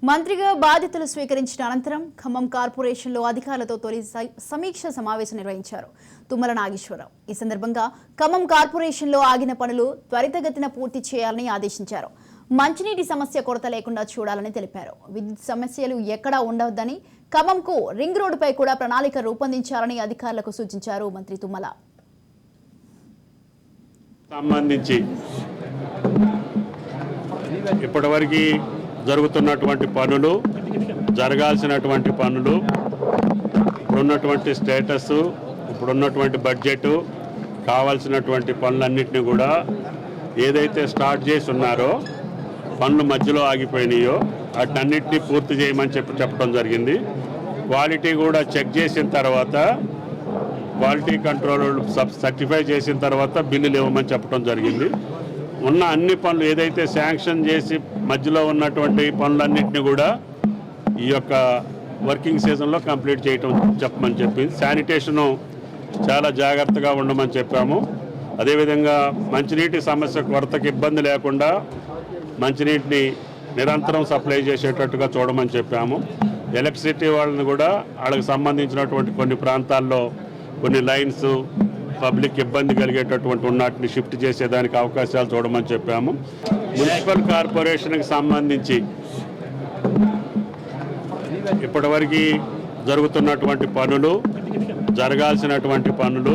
మంత్రిగా బాధ్యతలు స్వీకరించిన అనంతరం ఖమ్మం కార్పొరేషన్లో అధికారులతో తొలి సమీక్ష సమావేశం నిర్వహించారు తుమ్మల నాగేశ్వరరావు. ఈ సందర్భంగా ఖమ్మం కార్పొరేషన్లో ఆగిన పనులు త్వరితగతిన పూర్తి చేయాలని ఆదేశించారు. మంచినీటి సమస్య కొరత లేకుండా చూడాలని తెలిపారు. విద్యుత్ సమస్యలు ఎక్కడా ఉండవద్దని, ఖమ్మంకు రింగ్ రోడ్డుపై కూడా ప్రణాళిక రూపొందించాలని అధికారులకు సూచించారు మంత్రి తుమ్మల. సంబంధించి ఇప్పటివరకు జరుగుతున్నటువంటి పనులు, జరగాల్సినటువంటి పనులు, ఇప్పుడున్నటువంటి స్టేటస్, ఇప్పుడున్నటువంటి బడ్జెట్, కావాల్సినటువంటి పనులన్నింటినీ కూడా ఏదైతే స్టార్ట్ చేసి ఉన్నారో, పనులు మధ్యలో ఆగిపోయినాయో వాటన్నిటినీ పూర్తి చేయమని చెప్పడం జరిగింది. క్వాలిటీ కూడా చెక్ చేసిన తర్వాత, క్వాలిటీ కంట్రోల్ సర్టిఫై చేసిన తర్వాత బిల్లులు ఇవ్వమని చెప్పడం జరిగింది. ఉన్న అన్ని పనులు ఏదైతే శాంక్షన్ చేసి మధ్యలో ఉన్నటువంటి పనులన్నింటినీ కూడా ఈ యొక్క వర్కింగ్ సీజన్లో కంప్లీట్ చెప్పమని చెప్పింది. శానిటేషను చాలా జాగ్రత్తగా ఉండమని చెప్పాము. అదేవిధంగా మంచినీటి సమస్య కొరతకి ఇబ్బంది లేకుండా మంచినీటిని నిరంతరం సప్లై చేసేటట్టుగా చూడమని చెప్పాము. ఎలక్ట్రిసిటీ వాళ్ళని కూడా వాళ్ళకి సంబంధించినటువంటి కొన్ని ప్రాంతాల్లో కొన్ని లైన్స్ పబ్లిక్ ఇబ్బంది కలిగేటటువంటి ఉన్నటిని షిఫ్ట్ చేసేదానికి అవకాశాలు చూడమని చెప్పాము. మున్సిపల్ కార్పొరేషన్కి సంబంధించి ఇప్పటివరకు జరుగుతున్నటువంటి పనులు, జరగాల్సినటువంటి పనులు,